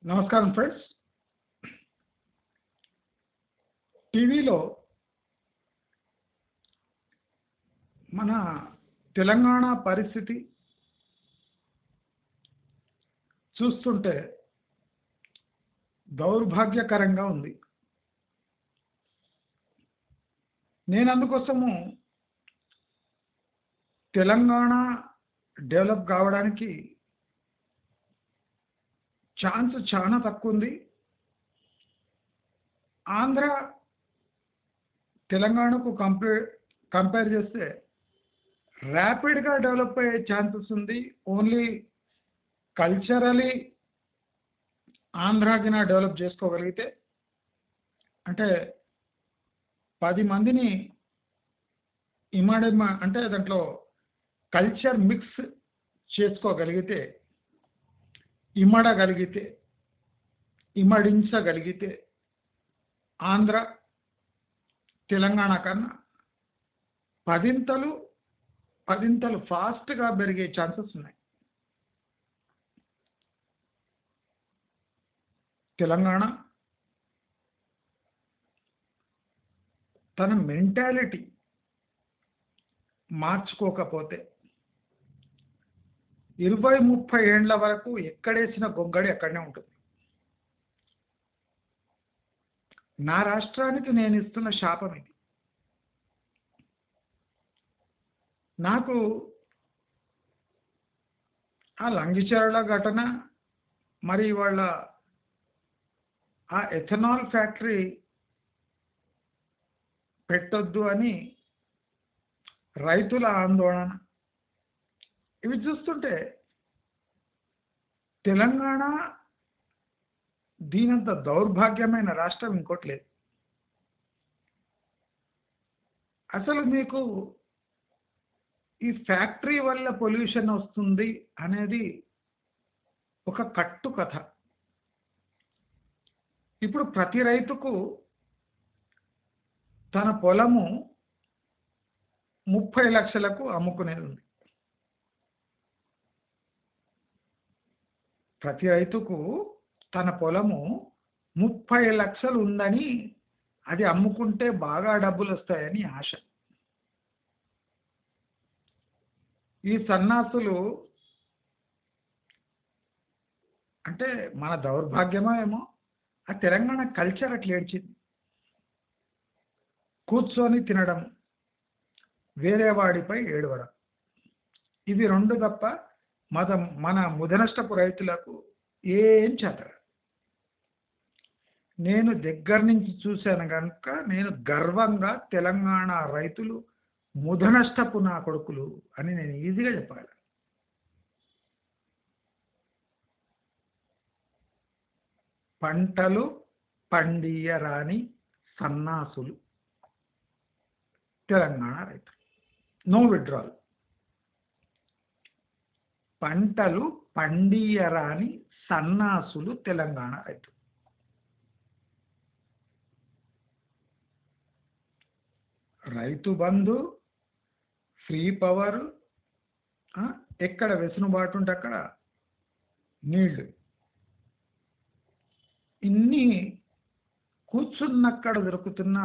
నమస్కారం ఫ్రెండ్స్. టీవీలో మన తెలంగాణ పరిస్థితి చూస్తుంటే దౌర్భాగ్యకరంగా ఉంది. నేను అందుకోసము తెలంగాణ డెవలప్ కావడానికి ఛాన్స్ చాలా తక్కువ ఉంది. ఆంధ్ర తెలంగాణకు కంపేర్ చేస్తే ర్యాపిడ్గా డెవలప్ అయ్యే ఛాన్సెస్ ఉంది. ఓన్లీ కల్చరలీ ఆంధ్రాకి డెవలప్ చేసుకోగలిగితే, అంటే 10 మందిని అంటే దాంట్లో కల్చర్ మిక్స్ చేసుకోగలిగితే, ఇమడించగలిగితే ఆంధ్ర తెలంగాణ కన్నా పదింతలు ఫాస్ట్గా పెరిగే ఛాన్సెస్ ఉన్నాయి. తెలంగాణ తన మెంటాలిటీ మార్చుకోకపోతే 20-30 ఏండ్ల వరకు ఎక్కడేసిన గొంగడి అక్కడనే ఉంటుంది. నా రాష్ట్రానికి నేను ఇస్తున్న శాపం ఇది. నాకు ఆ లంగిచెర్ల ఘటన, మరి వాళ్ళ ఆ ఎథనాల్ ఫ్యాక్టరీ పెట్టొద్దు అని రైతుల ఆందోళన, ఇవి చూస్తుంటే తెలంగాణ దీనంత దౌర్భాగ్యమైన రాష్ట్రం ఇంకోటి లేదు. అసలు మీకు ఈ ఫ్యాక్టరీ వల్ల పొల్యూషన్ వస్తుంది అనేది ఒక కట్టు కథ. ఇప్పుడు ప్రతి రైతుకు తన పొలము 30 లక్షలకు అమ్ముకునేది ఉంది. ప్రతి రైతుకు తన పొలము 30 లక్షలు ఉందని, అది అమ్ముకుంటే బాగా డబ్బులు వస్తాయని ఆశ. ఈ సన్నాసులు, అంటే మన దౌర్భాగ్యమో ఏమో, ఆ తెలంగాణ కల్చర్ అట్లా ఏడ్చింది. కూర్చొని తినడం, వేరే వాడిపై ఏడవడం, ఇవి రెండు తప్ప మన ముదనష్టపు రైతులకు ఏం చేతరు. నేను దగ్గర నుంచి చూశాను కనుక నేను గర్వంగా తెలంగాణ రైతులు ముదనష్టపు నా కొడుకులు అని నేను ఈజీగా చెప్పాలి. పంటలు పండియరాని సన్నాసులు తెలంగాణ రైతులు. No withdrawal. పంటలు పండియరాని సన్నాసులు తెలంగాణ రైతులు. రైతు బంధు, ఫ్రీ పవర్, ఎక్కడ వెసులుబాటు ఉంటే అక్కడ నీళ్లు, ఇన్ని కూర్చున్నక్కడ దొరుకుతున్న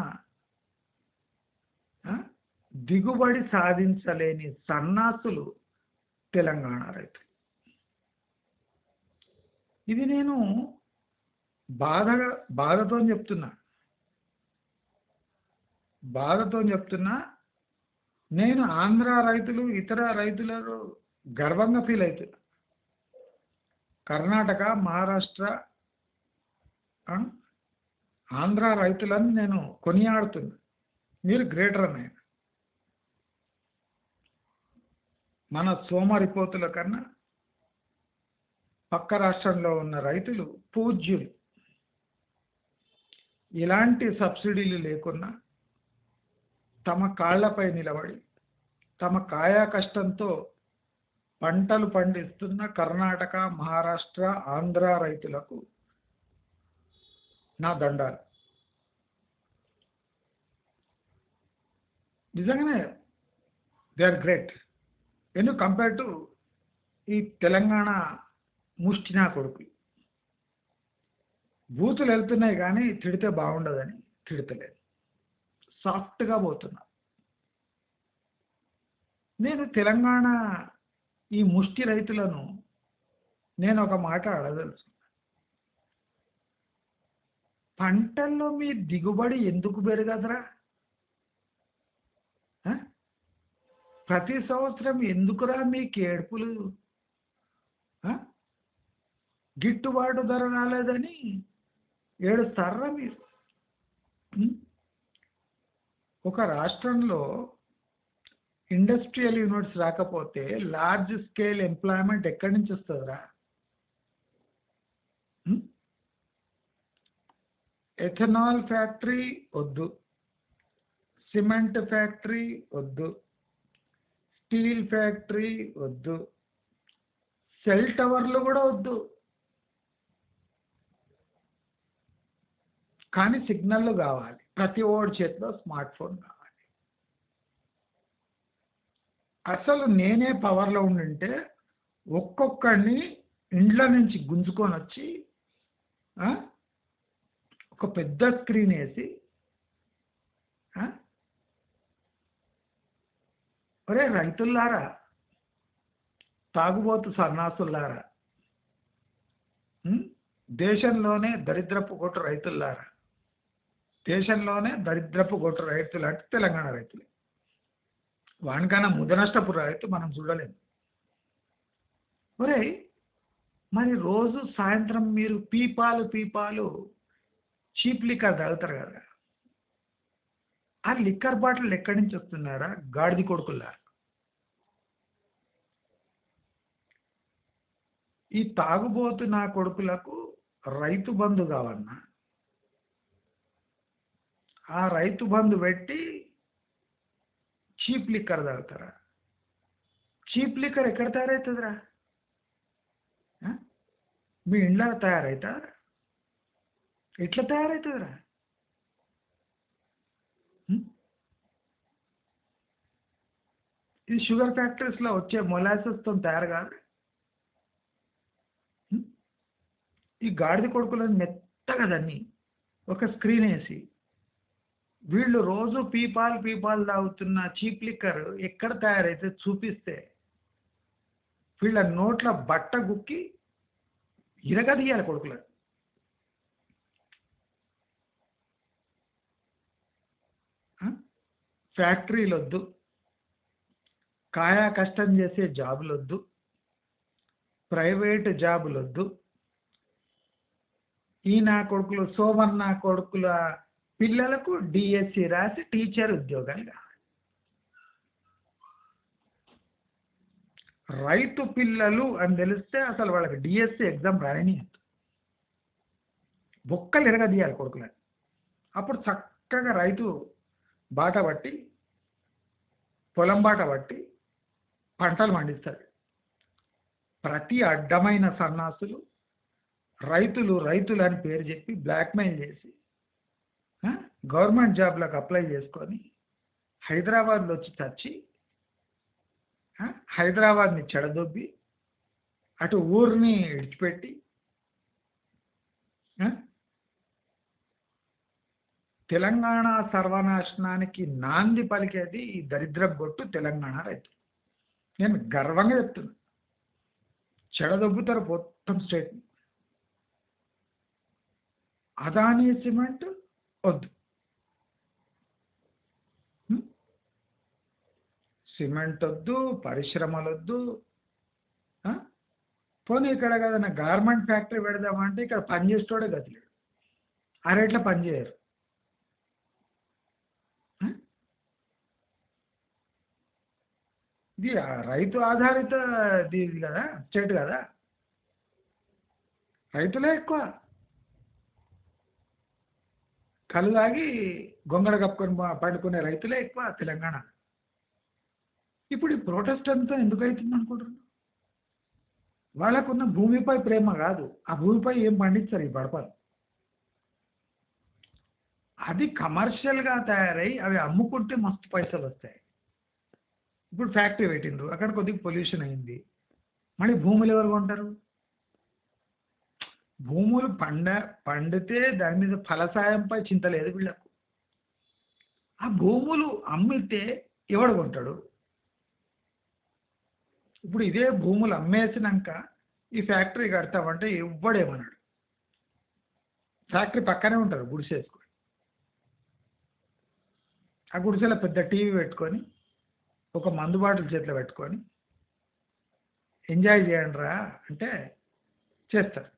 దిగుబడి సాధించలేని సన్నాసులు తెలంగాణ రైతులు. ఇది నేను బాధతో చెప్తున్నా. నేను ఆంధ్ర రైతులు, ఇతర రైతులను గర్వంగా ఫీల్ అవుతున్నా. కర్ణాటక, మహారాష్ట్ర, ఆంధ్ర రైతులను నేను కొనియాడుతున్నా. మీరు గ్రేటర్ అన్నయ్య. మన సోమరిపోతుల కన్నా పక్క రాష్ట్రంలో ఉన్న రైతులు పూజ్యులు. ఇలాంటి సబ్సిడీలు లేకున్నా తమ కాళ్లపై నిలబడి తమ కాయా కష్టంతో పంటలు పండిస్తున్న కర్ణాటక, మహారాష్ట్ర, ఆంధ్ర రైతులకు నా దండాలు. నిజంగానే they are great when you compare to ఈ తెలంగాణ ముష్టినా కొడుకులు. బూతులు వెళ్తున్నాయి కానీ తిడితే బాగుండదని తిడతలేదు. సాఫ్ట్‌గా పోతున్నా. నేను తెలంగాణ ఈ ముష్టి రైతులను నేను ఒక మాట అడగదలుచుకున్నా. పంటల్లో మీ దిగుబడి ఎందుకు పెరగదురా? ఆ? ప్రతి సంవత్సరం ఎందుకురా మీకు ఏడుపులు? ఆ? గిట్టుబాటు ధర రాలేదని ఏడుస్తారా మీరు? ఉం? ఒక రాష్ట్రంలో ఇండస్ట్రియల్ యూనిట్స్ రాకపోతే లార్జ్ స్కేల్ ఎంప్లాయ్మెంట్ ఎక్కడి నుంచి వస్తుందిరా? ఉం? ఎథనాల్ ఫ్యాక్టరీ వద్దు, సిమెంట్ ఫ్యాక్టరీ వద్దు, స్టీల్ ఫ్యాక్టరీ వద్దు, సెల్ టవర్లు కూడా వద్దు. కానీ సిగ్నల్లు కావాలి. ప్రతి ఓడి చేతిలో స్మార్ట్ ఫోన్ కావాలి. అసలు నేనే పవర్లో ఉండింటే ఒక్కొక్కడిని ఇండ్ల నుంచి గుంజుకొని వచ్చి ఆ, ఒక పెద్ద స్క్రీన్ వేసి ఆ, ఒరే రైతుల్లారా, తాగుబోతు సన్నాసుల్లారా, ఉం? దేశంలోనే దరిద్రపు కొట్టు రైతుల్లారా, దేశంలోనే దరిద్రపు కొట్టు రైతులు అంటే తెలంగాణ రైతులు. వానికన్నా ముదనష్టపు రైతు మనం చూడలేము. ఒరే, మరి రోజు సాయంత్రం మీరు పీపాలు చీప్ లిక్కర్ తాగుతారు కదా, ఆ లిక్కర్ బాటిల్ ఎక్కడి నుంచి వస్తున్నారా గాడిది కొడుకుల్లారా? ఈ తాగుబోతు నా కొడుకులకు రైతు బంధు కావన్నా, ఆ రైతు బంధు పెట్టి చీప్ లిక్కర్ తాగుతారా? చీప్ లిక్కర్ ఎక్కడ తయారవుతుందిరా? ఆ? మీ ఇంట్లో తయారైతా? ఎట్లా తయారవుతుందిరా? ఉం? ఇది షుగర్ ఫ్యాక్టరీస్లో వచ్చే మొలాసెస్తో తయారు కాదు. ఉం? ఈ గాడిద కొడుకులను మెత్తగా దాన్ని ఒక స్క్రీన్ వేసి వీళ్ళు రోజు పీపాలు తాగుతున్న చీప్ లిక్కర్ ఎక్కడ తయారైతే చూపిస్తే వీళ్ళ నోట్ల బట్ట గుక్కి ఇరగదీయాలి కొడుకులకు. ఆ? ఫ్యాక్టరీలు వద్దు, కాయా కష్టం చేసే జాబులు వద్దు, ప్రైవేట్ జాబులు వద్దు. ఈ నా కొడుకులు సోమన్న కొడుకుల పిల్లలకు డిఎస్సి రాసి టీచర్ ఉద్యోగాలు కావాలి. రైతు పిల్లలు అని తెలిస్తే అసలు వాళ్ళకి డిఎస్సి ఎగ్జామ్ రాయనీయద్దు. బొక్కలు ఎరగదీయాలి కొడుకులని. అప్పుడు చక్కగా రైతు బాట పట్టి, పొలం బాట పట్టి పంటలు పండిస్తాడు. ప్రతి అడ్డమైన సన్నాసులు రైతులు అని పేరు చెప్పి బ్లాక్మెయిల్ చేసి గవర్నమెంట్ జాబ్లకు అప్లై చేసుకొని హైదరాబాద్లో వచ్చి చచ్చి హైదరాబాద్ని చెడదొబ్బి అటు ఊరిని విడిచిపెట్టి తెలంగాణ సర్వనాశనానికి నాంది పలికేది ఈ దరిద్ర గొట్టు తెలంగాణ రైతులు. నేను గర్వంగా చెప్తున్నా. చెడదొబ్బుతారు మొత్తం స్టేట్. అదానీ సిమెంట్ వద్దు, సిమెంట్ వద్దు, పరిశ్రమలు వద్దు. పోనీ ఇక్కడ కదన్నా గార్మెంట్ ఫ్యాక్టరీ పెడదామంటే ఇక్కడ పనిచేసేటోడే గతిలేడు. ఆ రేట్లో పనిచేయరు. ఇది రైతు ఆధారిత ఇది కదా, స్టేట్ కదా, రైతులే ఎక్కువ. కళ్ళు తాగి గొంగడ కప్పుకొని పండుకునే రైతులే ఎక్కువ తెలంగాణ. ఇప్పుడు ఈ ప్రొటెస్ట్ అంతా ఎందుకు అవుతుంది అనుకుంటున్నాను? వాళ్ళకున్న భూమిపై ప్రేమ కాదు, ఆ భూమిపై ఏం పండించారు ఈ బడపలు. అది కమర్షియల్గా తయారై అవి అమ్ముకుంటే మస్తు పైసలు వస్తాయి. ఇప్పుడు ఫ్యాక్టరీ పెట్టిండ్రు, అక్కడ కొద్దిగా పొల్యూషన్ అయింది, మళ్ళీ భూములు ఎవరు కొంటారు? భూములు పండితే దాని మీద ఫలసాయంపై చింత లేదు వీళ్ళకు. ఆ భూములు అమ్మితే ఎవడు కొంటాడు? ఇప్పుడు ఇదే భూములు అమ్మేసినాక ఈ ఫ్యాక్టరీ కడతామంటే ఎవ్వడేమన్నాడు? ఫ్యాక్టరీ పక్కనే ఉంటారు గుడిసేసుకొని. ఆ గుడిసెలో పెద్ద టీవీ పెట్టుకొని ఒక మందు బాటిల్ చేతిలో పెట్టుకొని ఎంజాయ్ చేయండి రా అంటే చేస్తారు.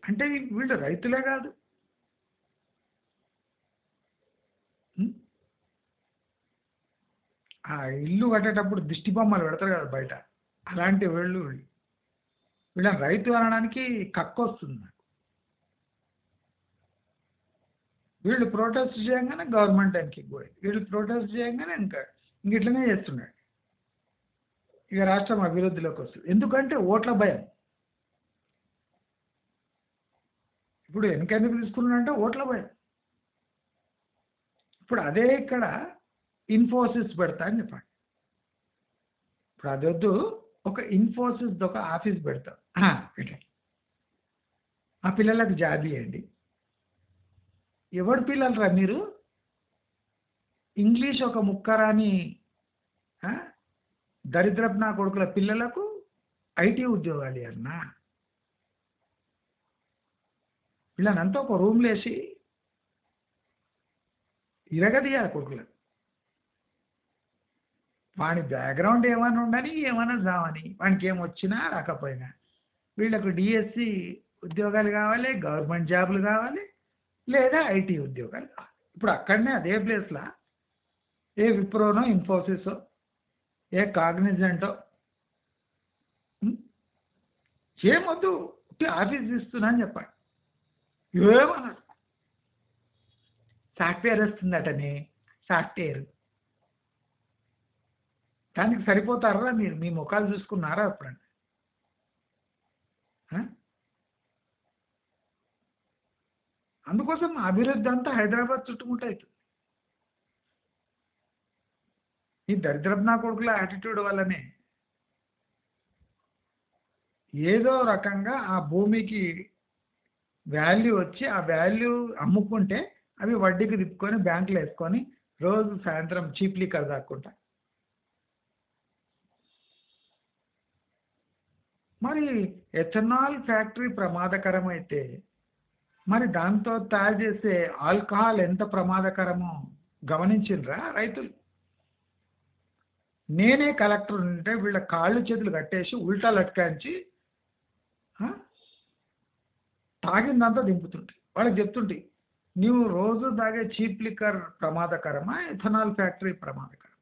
అంటే వీళ్ళు రైతులే కాదు. ఉం? ఆ ఇల్లు కట్టేటప్పుడు దిష్టి బొమ్మలు పెడతారు కదా బయట, అలాంటి వీళ్ళని రైతు అనడానికి కక్కు వస్తుంది నాకు. వీళ్ళు ప్రొటెస్ట్ చేయగానే గవర్నమెంట్ వెనక్కి పోయింది, వీళ్ళు ప్రొటెస్ట్ చేయగానే ఇంక ఇట్లనే చేస్తున్నాడు. ఇక రాష్ట్రం అభివృద్ధిలోకి వస్తుంది. ఎందుకంటే ఓట్ల భయం. ఇప్పుడు వెనకెందుకు తీసుకున్నాడంటే ఓట్ల భయం. ఇప్పుడు అదే ఇక్కడ ఇన్ఫోసిస్ పెడతా అని చెప్పండి. ఇప్పుడు అది వద్దు, ఒక ఇన్ఫోసిస్ ఒక ఆఫీస్ పెడతాం పెట్టండి. ఆ పిల్లలకు జాబ్ ఇవ్వండి. ఎవడు పిల్లలు రా మీరు? ఇంగ్లీష్ ఒక ముక్కరాని దరిద్రపు నా కొడుకుల పిల్లలకు ఐటీ ఉద్యోగాలు అన్నా. వీళ్ళనంతా ఒక రూమ్లో వేసి ఇరగదీయాలి కొడుకులకు. వాని బ్యాక్గ్రౌండ్ ఏమైనా ఉండని, ఏమైనా జావని, వానికి ఏమొచ్చినా రాకపోయినా వీళ్ళకు డిఎస్సి ఉద్యోగాలు కావాలి, గవర్నమెంట్ జాబులు కావాలి, లేదా ఐటీ ఉద్యోగాలు కావాలి. ఇప్పుడు అక్కడనే అదే ప్లేస్లో ఏ విప్రోనో, ఇన్ఫోసిసో, ఏ కాగ్నిజెంటో ఏమొద్దు, ఆఫీస్ ఇస్తున్నా అని చెప్పండి. ఏమన్నాడు? సాఫ్ట్వేర్ వస్తుందటనే. సాఫ్ట్వేర్ దానికి సరిపోతారా మీరు? మీ ముఖాలు చూసుకున్నారా ఎప్పుడన్నా? అందుకోసం అభివృద్ధి అంతా హైదరాబాద్ చుట్టుముట్ట అవుతుంది. ఈ దరిద్రపు నా కొడుకుల యాటిట్యూడ్ వల్లనే ఏదో రకంగా ఆ భూమికి వాల్యూ వచ్చి, ఆ వాల్యూ అమ్ముకుంటే అవి వడ్డీకి తిప్పుకొని బ్యాంకులో వేసుకొని రోజు సాయంత్రం చీప్ లిక్కర్ తాక్కుంటా. మరి ఎథనాల్ ఫ్యాక్టరీ ప్రమాదకరమైతే మరి దాంతో తయారు చేసే ఆల్కహాల్ ఎంత ప్రమాదకరమో గమనించిండ్రా రైతులు? నేనే కలెక్టర్ ఉంటే వీళ్ళ కాళ్ళు చేతులు కట్టేసి ఉల్టా లట్కాంచి తాగిందంతా దింపుతుంటే వాళ్ళకి చెప్తుంటే, నువ్వు రోజు తాగే చీప్ లిక్కర్ ప్రమాదకరమా, ఎథనాల్ ఫ్యాక్టరీ ప్రమాదకరం?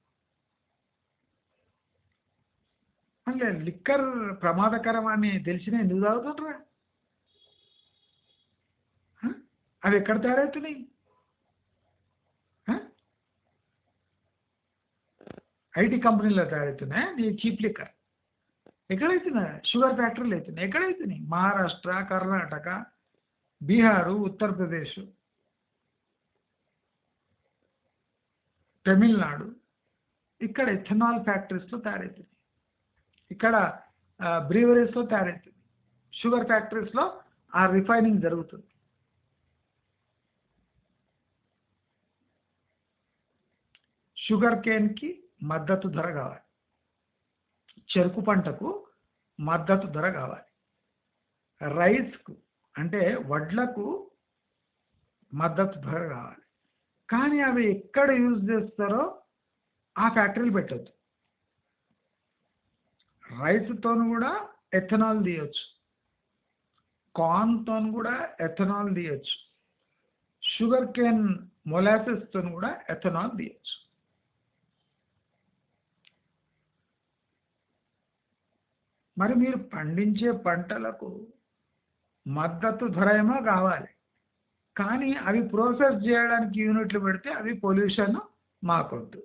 అంటే లిక్కర్ ప్రమాదకరం అని తెలిసిన ఎందుకు తాగుతుండ్రా? అవి ఎక్కడ తయారవుతున్నాయి? ఐటీ కంపెనీలో తయారవుతున్నాయి. నీ చీప్ లిక్కర్ ఎక్కడైతున్నాయి? షుగర్ ఫ్యాక్టరీలు అవుతున్నాయి. ఎక్కడైతున్నాయి? మహారాష్ట్ర, కర్ణాటక, బీహారు, ఉత్తరప్రదేశ్, తమిళనాడు. ఇక్కడ ఎథనాల్ ఫ్యాక్టరీస్లో తయారవుతుంది. ఇక్కడ బ్రీవరీస్లో తయారవుతుంది. షుగర్ ఫ్యాక్టరీస్లో ఆ రిఫైనింగ్ జరుగుతుంది. షుగర్ కేన్కి మద్దతు ధర కావాలి, చెరుకు పంటకు మద్దతు ధర కావాలి, రైస్కు అంటే వడ్లకు మద్దతు ధర కావాలి. కానీ అవి ఎక్కడ యూజ్ చేస్తారో ఆ ఫ్యాక్టరీలు పెట్టద్దు. రైస్తో కూడా ఎథనాల్ తీయచ్చు, కార్న్తో కూడా ఎథనాల్ తీయచ్చు, షుగర్ కేన్ మొలాసెస్తో కూడా ఎథనాల్ తీయచ్చు. మరి మీరు పండించే పంటలకు మద్దతు ధర ఏమో కావాలి, కానీ అవి ప్రాసెస్ చేయడానికి యూనిట్లు పెడితే అవి పొల్యూషన్ మాకొద్దు.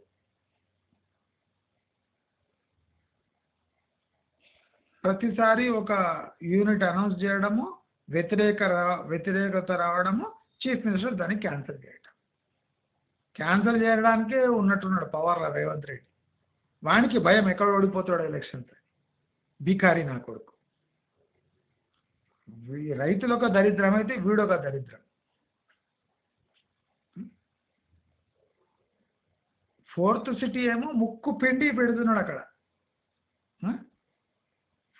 ప్రతిసారి ఒక యూనిట్ అనౌన్స్ చేయడము, వ్యతిరేకత రావడము, చీఫ్ మినిస్టర్ దాన్ని క్యాన్సిల్ చేయడం. క్యాన్సిల్ చేయడానికే ఉన్నట్టున్నాడు పవర్లో రేవంత్ రెడ్డి. వానికి భయం ఎక్కడ ఓడిపోతాడో ఎలక్షన్స్. బికారి నా కొడుకు. రైతులొక దరిద్రం అయితే వీడొక దరిద్రం. ఫోర్త్ సిటీ ఏమో ముక్కు పిండి పెడుతున్నాడు అక్కడ.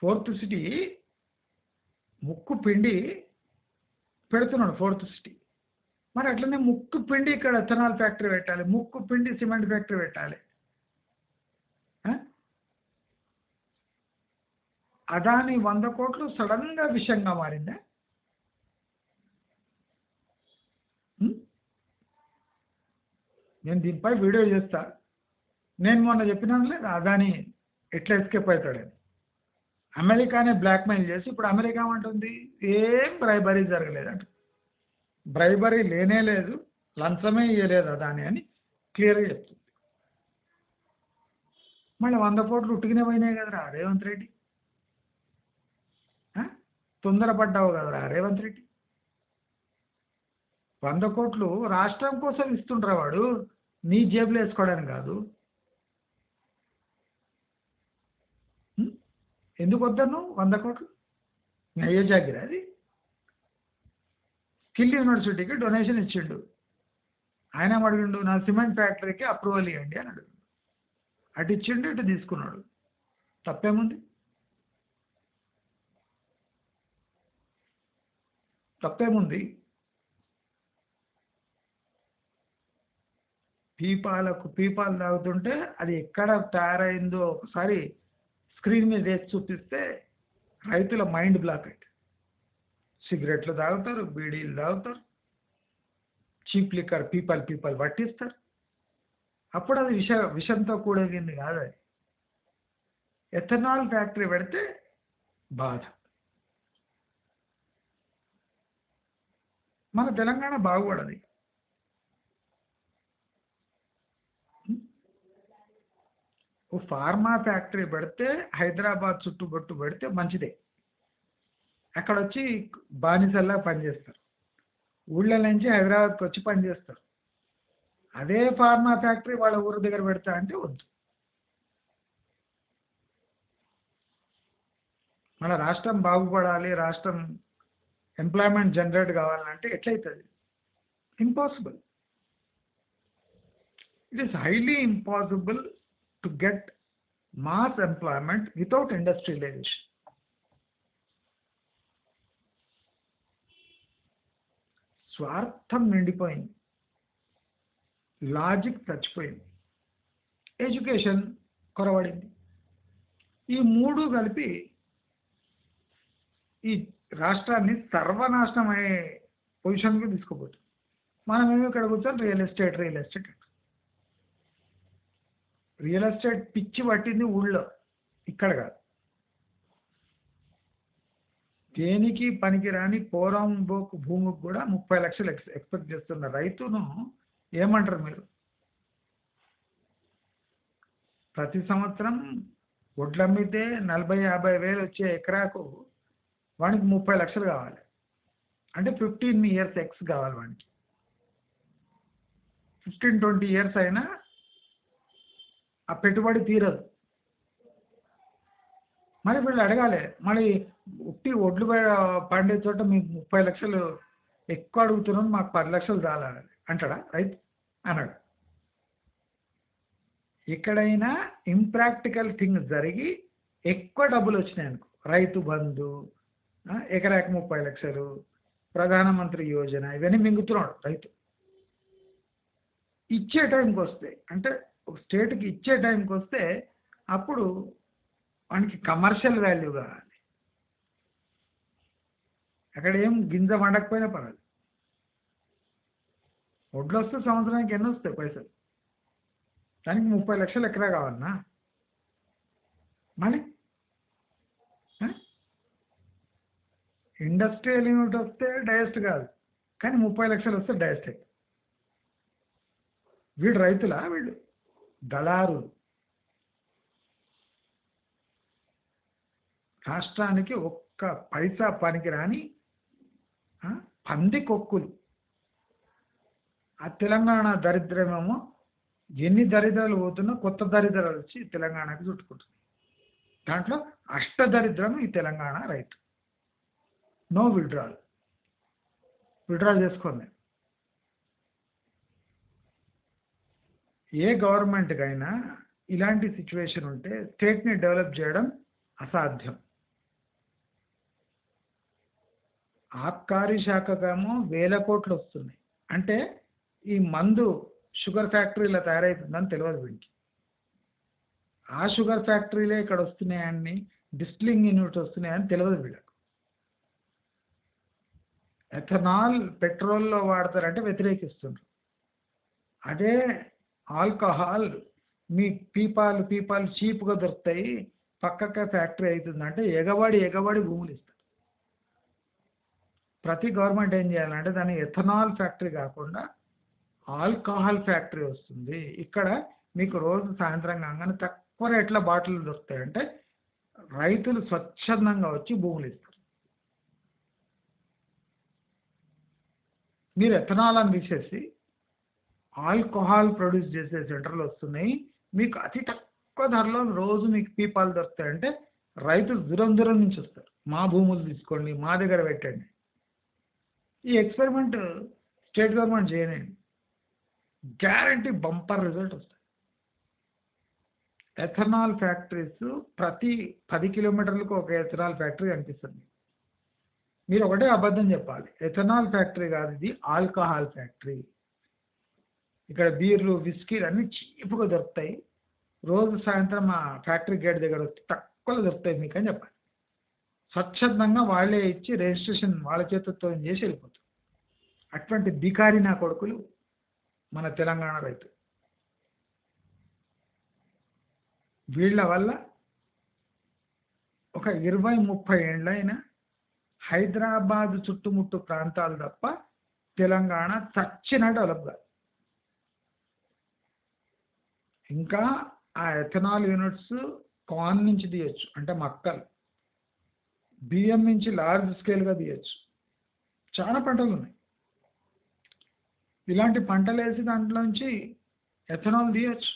ఫోర్త్ సిటీ ముక్కు పిండి పెడుతున్నాడు ఫోర్త్ సిటీ. మరి అట్లనే ముక్కు పిండి ఇక్కడ ఎథనాల్ ఫ్యాక్టరీ పెట్టాలి, ముక్కు పిండి సిమెంట్ ఫ్యాక్టరీ పెట్టాలి. అదాని 100 కోట్లు సడన్గా విషయంగా మారిందా? నేను దీనిపై వీడియో చేస్తా. నేను మొన్న చెప్పినాను లేదు అదాని ఎట్లా ఎస్కేప్ అవుతాడని. అమెరికానే బ్లాక్మెయిల్ చేసి ఇప్పుడు అమెరికా ఏమంటుంది, ఏం బ్రైబరీ జరగలేదంట. బ్రైబరీ లేనే లేదు, లంచమే ఇవ్వలేదు అదాని అని క్లియర్గా చెప్తుంది. మళ్ళీ 100 కోట్లు ఉట్టిగానే పోయినాయి కదరా రేవంత్ రెడ్డి. తొందరపడ్డావు కదరా రేవంత్ రెడ్డి. 100 కోట్లు రాష్ట్రం కోసం ఇస్తుండ్రా వాడు, నీ జేబులో వేసుకోవడానికి కాదు. ఎందుకు వద్దను 100 కోట్లు? అయ్యే జాగిరా అది. స్కిల్ యూనివర్సిటీకి డొనేషన్ ఇచ్చిండు. ఆయన అడిగిండు నా సిమెంట్ ఫ్యాక్టరీకి అప్రూవల్ ఇవ్వండి అని అడిగిండు. అటు ఇచ్చిండు ఇటు తీసుకున్నాడు. తప్పేముంది? తప్పేముంది? పీపాలు తాగుతుంటే అది ఎక్కడ తయారైందో ఒకసారి స్క్రీన్ మీద వేసి చూపిస్తే రైతుల మైండ్ బ్లాక్ అయితే. సిగరెట్లు తాగుతారు, బీడీలు తాగుతారు, చీప్ లిక్కర్ పీపాలు పట్టిస్తారు. అప్పుడు అది విషంతో కూడగింది కాదు. అది ఎథనాల్ ఫ్యాక్టరీ పెడితే బాధ. మన తెలంగాణ బాగుపడది. ఓ ఫార్మా ఫ్యాక్టరీ పెడితే హైదరాబాద్ చుట్టుపట్టు పెడితే మంచిదే. అక్కడ వచ్చి బానిసల్లా పనిచేస్తారు. ఊళ్ళ నుంచి హైదరాబాద్కి వచ్చి పనిచేస్తారు. అదే ఫార్మా ఫ్యాక్టరీ వాళ్ళ ఊరు దగ్గర పెడతా అంటే వద్దు. మన రాష్ట్రం బాగుపడాలి, రాష్ట్రం ఎంప్లాయ్మెంట్ జనరేట్ కావాలంటే ఎట్లయితుంది? Impossible. It is highly impossible to get mass employment without industrialisation. స్వార్థం నిండిపోయింది, లాజిక్ చచ్చిపోయింది, ఎడ్యుకేషన్ కొరవడింది. ఈ మూడు కలిపి ఈ రాష్ట్రాన్ని సర్వనాశనం అయ్యే పొజిషన్కి తీసుకుపోతుంది. మనమేమో ఇక్కడ కూర్చొని రియల్ ఎస్టేట్ రియల్ ఎస్టేట్ పిచ్చి పట్టింది ఊళ్ళో, ఇక్కడ కాదు. దేనికి పనికిరాని పోరంబోకు భూమికి కూడా 30 లక్షలు ఎక్స్పెక్ట్ చేస్తున్న రైతును ఏమంటారు మీరు? ప్రతి సంవత్సరం వడ్లు అమ్మితే 40-50 వేలు వచ్చే ఎకరాకు వానికి 30 లక్షలు కావాలి. అంటే 15 years ఎక్స్ కావాలి వానికి. 15-20 years అయినా ఆ పెట్టుబడి తీరదు. మరి వీళ్ళు అడగాలి, మళ్ళీ ఒడ్లు పండే చోట మీకు 30 లక్షలు ఎక్కువ అడుగుతున్నాను, మాకు 10 లక్షలు చాలని అంటాడా రైతు? అన్నాడు. ఎక్కడైనా ఇంప్రాక్టికల్ థింగ్ జరిగి ఎక్కువ డబ్బులు వచ్చినాయి అనుకో, రైతు బంధు, ఎకరాకి 30 లక్షలు, ప్రధానమంత్రి యోజన, ఇవన్నీ మింగుతున్నాడు రైతు. ఇచ్చే టైంకి వస్తే, అంటే ఒక స్టేట్కి ఇచ్చే టైంకి వస్తే అప్పుడు వానికి కమర్షియల్ వాల్యూ కావాలి. అక్కడ ఏం గింజ వండకపోయినా పర్వాలేదు. వడ్లు వస్తే సంవత్సరానికి ఎన్ని వస్తాయి పైసలు? దానికి 30 లక్షలు ఎకరా కావాలన్నా? మళ్ళీ ఇండస్ట్రియల్ యూనిట్ వస్తే డైరెక్ట్ కాదు, కానీ 30 లక్షలు వస్తే డైరెక్ట్. వీడు రైతులా? వీళ్ళు దళారులు. రాష్ట్రానికి ఒక్క పైసా పనికిరాని పంది కొక్కులు. ఆ తెలంగాణ దరిద్రమేమో ఎన్ని దరిద్రాలు పోతున్నా కొత్త దరిద్రాలు వచ్చి తెలంగాణకి చుట్టుకుంటుంది. దాంట్లో అష్టదరిద్రం ఈ తెలంగాణ రైతు. నో విత్డ్రాల్ చేసుకోండి. ఏ గవర్నమెంట్కైనా ఇలాంటి సిచ్యువేషన్ ఉంటే స్టేట్ని డెవలప్ చేయడం అసాధ్యం. ఆబ్కారీ శాఖకేమో వేల కోట్లు వస్తున్నాయి. అంటే ఈ మందు షుగర్ ఫ్యాక్టరీలో తయారవుతుందని తెలియదు వీడికి. ఆ షుగర్ ఫ్యాక్టరీలే ఇక్కడ వస్తున్నాయని, డిస్టిలింగ్ యూనిట్ వస్తున్నాయని తెలియదు వీళ్ళకు. ఎథనాల్ పెట్రోల్లో వాడతారంటే వ్యతిరేకిస్తున్నారు. అదే ఆల్కహాల్ మీ పీపాలు చీప్గా దొరుకుతాయి, పక్కకే ఫ్యాక్టరీ అవుతుందంటే ఎగబడి భూములు ఇస్తారు. ప్రతి గవర్నమెంట్ ఏం చేయాలంటే దాని ఎథనాల్ ఫ్యాక్టరీ కాకుండా ఆల్కహాల్ ఫ్యాక్టరీ వస్తుంది. ఇక్కడ మీకు రోజు సాయంత్రం కాగానే తక్కువ రేట్ల బాటిల్ దొరుకుతాయంటే రైతులు స్వచ్ఛందంగా వచ్చి భూములు ఇస్తారు. మీరు ఎథనాల్ అని తీసేసి ఆల్కహాల్ ప్రొడ్యూస్ చేసే సెంటర్లు వస్తున్నాయి, మీకు అతి తక్కువ ధరలో రోజు మీకు పీపాలు దొరుకుతాయంటే రైతులు దూరం నుంచి వస్తారు. మా భూములు తీసుకోండి, మా దగ్గర పెట్టండి. ఈ ఎక్స్పెరిమెంట్ స్టేట్ గవర్నమెంట్ చేయనండి, గ్యారంటీ బంపర్ రిజల్ట్ వస్తాయి. ఎథనాల్ ఫ్యాక్టరీస్ ప్రతి 10 కిలోమీటర్లకు ఒక ఎథనాల్ ఫ్యాక్టరీ కనిపిస్తుంది. మీరు ఒకటే అబద్ధం చెప్పాలి, ఎథనాల్ ఫ్యాక్టరీ కాదు ఇది ఆల్కహాల్ ఫ్యాక్టరీ. ఇక్కడ బీర్లు విస్కీలు అన్నీ చీప్గా దొరుకుతాయి, రోజు సాయంత్రం మా ఫ్యాక్టరీ గేట్ దగ్గర వచ్చి తక్కువలో దొరుకుతాయి మీకు అని చెప్పాలి. స్వచ్ఛందంగా వాళ్ళే ఇచ్చి రిజిస్ట్రేషన్ వాళ్ళ చేతులతో చేసి వెళ్ళిపోతారు. అటువంటి బికారి నా కొడుకులు మన తెలంగాణ రైతు. వీళ్ళ వల్ల ఒక 20-30 ఏళ్ళైనా హైదరాబాద్ చుట్టుముట్టు ప్రాంతాలు తప్ప తెలంగాణ చచ్చిన డెవలప్ కాదు. ఇంకా ఆ ఎథనాల్ యూనిట్స్ కార్న్ నుంచి తీయచ్చు, అంటే మక్కలు, బియ్యం నుంచి లార్జ్ స్కేల్గా తీయచ్చు. చాలా పంటలు ఉన్నాయి. ఇలాంటి పంటలు వేసి దాంట్లోంచి ఎథనాల్ తీయచ్చు.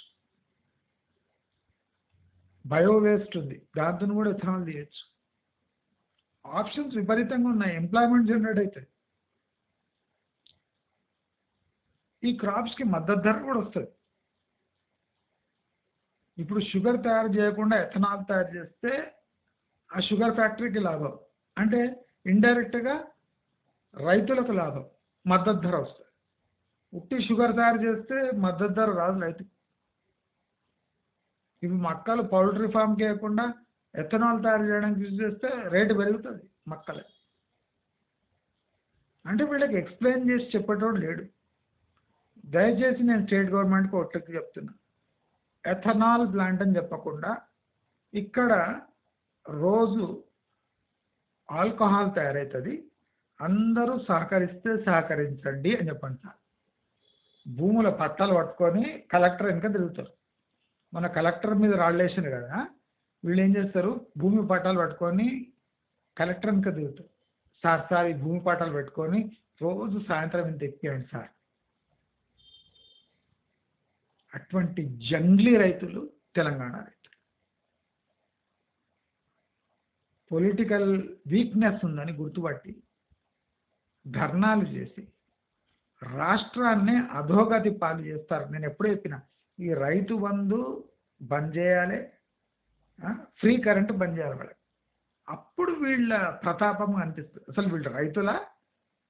బయో వేస్ట్ ఉంది, దాంతో కూడా ఎథనాల్ తీయచ్చు. ఆప్షన్స్ విపరీతంగా ఉన్నాయి, ఎంప్లాయ్మెంట్ జనరేట్ అవుతుంది. ఈ క్రాప్స్కి మద్దతు ధర కూడా వస్తుంది. ఇప్పుడు షుగర్ తయారు చేయకుండా ఎథనాల్ తయారు చేస్తే ఆ షుగర్ ఫ్యాక్టరీకి లాభం, అంటే ఇండైరెక్ట్గా రైతులకు లాభం, మద్దతు ధర వస్తుంది. ఉట్టి షుగర్ తయారు చేస్తే మద్దతు ధర రాదు రైతుకి. ఇవి మక్కలు పౌల్ట్రీ ఫామ్కి వేయకుండా ఎథనాల్ తయారు చేయడానికి యూజ్ చేస్తే రేటు పెరుగుతుంది మక్కలే. అంటే వీళ్ళకి ఎక్స్ప్లెయిన్ చేసి చెప్పేటోడు లేడు. దయచేసి నేను స్టేట్ గవర్నమెంట్కి ఒట్లకి చెప్తున్నా, ఎథనాల్ ప్లాంట్ అని చెప్పకుండా ఇక్కడ రోజు ఆల్కహాల్ తయారవుతుంది, అందరూ సహకరిస్తే సహకరించండి అని చెప్పండి సార్. భూముల పట్టాలు పట్టుకొని కలెక్టర్ వెనక తిరుగుతారు. మన కలెక్టర్ మీద రాళ్ళేసారు కదా, వీళ్ళు ఏం చేస్తారు, భూమి పట్టాలు పట్టుకొని కలెక్టర్ వెనక తిరుగుతారు. సార్ ఈ భూమి పట్టాలు పెట్టుకొని రోజు సాయంత్రం ఇంత ఎక్కియండి సార్. అటువంటి జంగ్లీ రైతులు తెలంగాణ రైతులు. పొలిటికల్ వీక్నెస్ ఉందని గుర్తుపట్టి ధర్నాలు చేసి రాష్ట్రాన్ని అధోగతి పాలు చేస్తారు. నేను ఎప్పుడు చెప్పినా ఈ రైతు బంధు బంద్ చేయాలి, ఫ్రీ కరెంటు బంద్ చేయాలి వాళ్ళకి. అప్పుడు వీళ్ళ ప్రతాపం అనిపిస్తుంది. అసలు వీళ్ళు రైతుల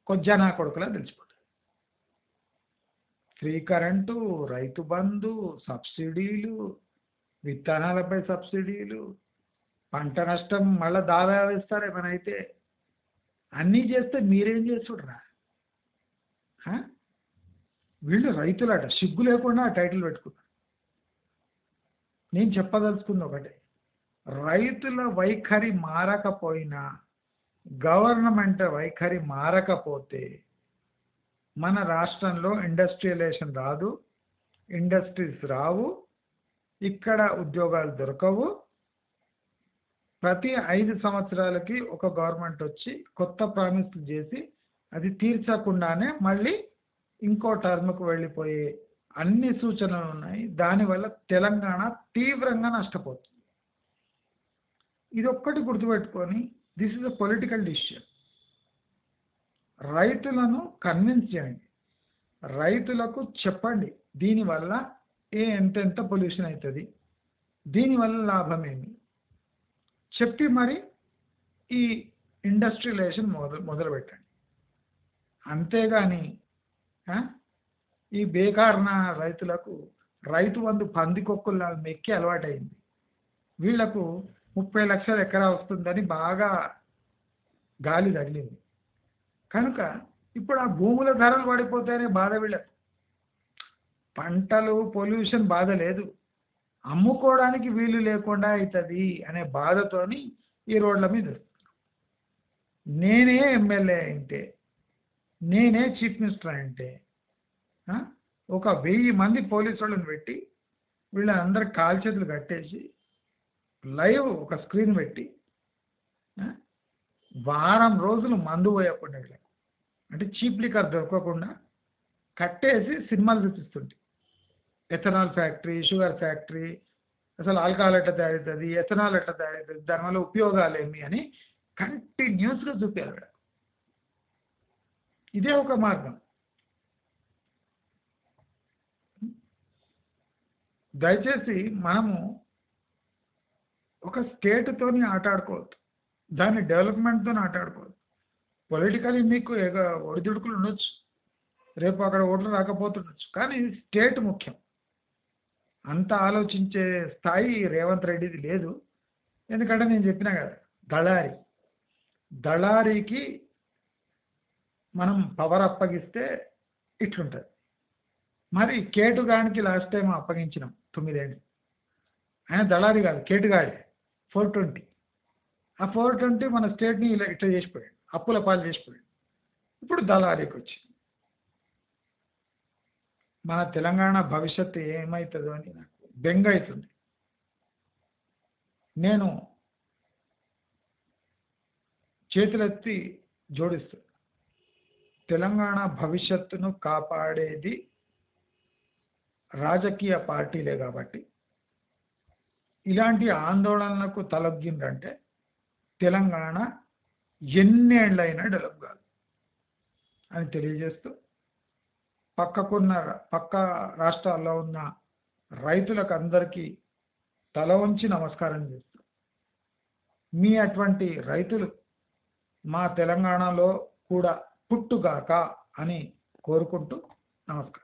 కొజ్జనా కొడుకులా తెలిసిపోతుంది. ఫ్రీ కరెంటు, రైతు బంధు, సబ్సిడీలు, విత్తనాలపై సబ్సిడీలు, పంట నష్టం మళ్ళీ దావా వేస్తారు ఏమైనా అయితే. అన్నీ చేస్తే మీరేం చేస్తుడ్రా? వీళ్ళు రైతులట, సిగ్గు లేకుండా ఆ టైటిల్ పెట్టుకున్నారు. నేను చెప్పదలుచుకుంది ఒకటే, రైతుల వైఖరి మారకపోయినా, గవర్నమెంట్ వైఖరి మారకపోతే మన రాష్ట్రంలో ఇండస్ట్రియలైజేషన్ రాదు, ఇండస్ట్రీస్ రావు, ఇక్కడ ఉద్యోగాలు దొరకవు. ప్రతి 5 సంవత్సరాలకి ఒక గవర్నమెంట్ వచ్చి కొత్త ప్రామిస్లు చేసి అది తీర్చకుండానే మళ్ళీ ఇంకో టర్మ్కు వెళ్ళిపోయే అన్ని సూచనలు ఉన్నాయి. దానివల్ల తెలంగాణ తీవ్రంగా నష్టపోతుంది. ఇది ఒక్కటి గుర్తుపెట్టుకొని, this is a political decision. రైతులను కన్విన్స్ చేయండి, రైతులకు చెప్పండి దీనివల్ల ఎంతెంత పొల్యూషన్ అవుతుంది, దీనివల్ల లాభం ఏమి చెప్పి మరి ఈ ఇండస్ట్రియలైజేషన్ మొదలు పెట్టండి. అంతేగాని ఈ బేకారణ రైతులకు రైతు బంధు పందికొక్కుల్లా మెక్కి అలవాటైంది. వీళ్లకు 30 లక్షల ఎకరా వస్తుందని బాగా గాలి తగిలింది కనుక ఇప్పుడు ఆ భూముల ధరలు పడిపోతాయనే బాధ వీళ్ళకు. పంటలు పొల్యూషన్ బాధ లేదు, అమ్ముకోవడానికి వీలు లేకుండా అవుతుంది అనే బాధతోని ఈ రోడ్ల మీద నేనే ఎమ్మెల్యే అంటే, నేనే చీఫ్ మినిస్టర్ అంటే ఒక 1000 మంది పోలీసు వాళ్ళని పెట్టి వీళ్ళందరికి కాలు చేతులు కట్టేసి లైవ్ ఒక స్క్రీన్ పెట్టి వారం రోజులు మందు పోయకుండా వీళ్ళకు అంటే చీప్ లిక్కర్ దొరకకుండా కట్టేసి సినిమాలు చూపిస్తుంటే ఎథనాల్ ఫ్యాక్టరీ, షుగర్ ఫ్యాక్టరీ, అసలు ఆల్కహాల్ ఎట్లా తయారవుతుంది, ఎథనాల్ ఎట్లా తయారవుతుంది, దానివల్ల ఉపయోగాలు ఏమి అని కంటిన్యూస్గా చూపారు అక్కడ. ఇదే ఒక మార్గం. దయచేసి మనము ఒక స్టేట్తోని ఆటాడుకోవద్దు, దాని డెవలప్మెంట్తో ఆటాడుకోవద్దు. పొలిటికలీ మీకు ఒడిదుడుకులు ఉండొచ్చు, రేపు అక్కడ ఓట్లు రాకపోతుండొచ్చు, కానీ స్టేట్ ముఖ్యం. అంత ఆలోచించే స్థాయి రేవంత్ రెడ్డిది లేదు. ఎందుకంటే నేను చెప్పినా కదా, దళారీకి మనం పవర్ అప్పగిస్తే ఇట్లుంటుంది. మరి కేటుగానికి లాస్ట్ టైం అప్పగించినాం 9 ఏళ్ళు. ఆయన దళారీ కాదు, కేటుగాడే 420. ఆ 420 మన స్టేట్ని ఇలా ఇట్లా చేసిపోయాడు, అప్పుల పాలు చేసిపోయాడు. ఇప్పుడు దళారీకి వచ్చింది. మన తెలంగాణ భవిష్యత్తు ఏమవుతుందో అని నాకు బెంగ అవుతుంది. నేను చేతులెత్తి జోడిస్తూ తెలంగాణ భవిష్యత్తును కాపాడేది రాజకీయ పార్టీలే కాబట్టి ఇలాంటి ఆందోళనలకు తలొగ్గిందంటే తెలంగాణ ఎన్నేళ్ళైనా డెవలప్ కాదు అని తెలియజేస్తూ పక్క రాష్ట్రాల్లో ఉన్న రైతులకు అందరికీ తల వంచి నమస్కారం చేస్తూ మీ అటువంటి రైతులు మా తెలంగాణలో కూడా పుట్టుగాక అని కోరుకుంటూ నమస్కారం.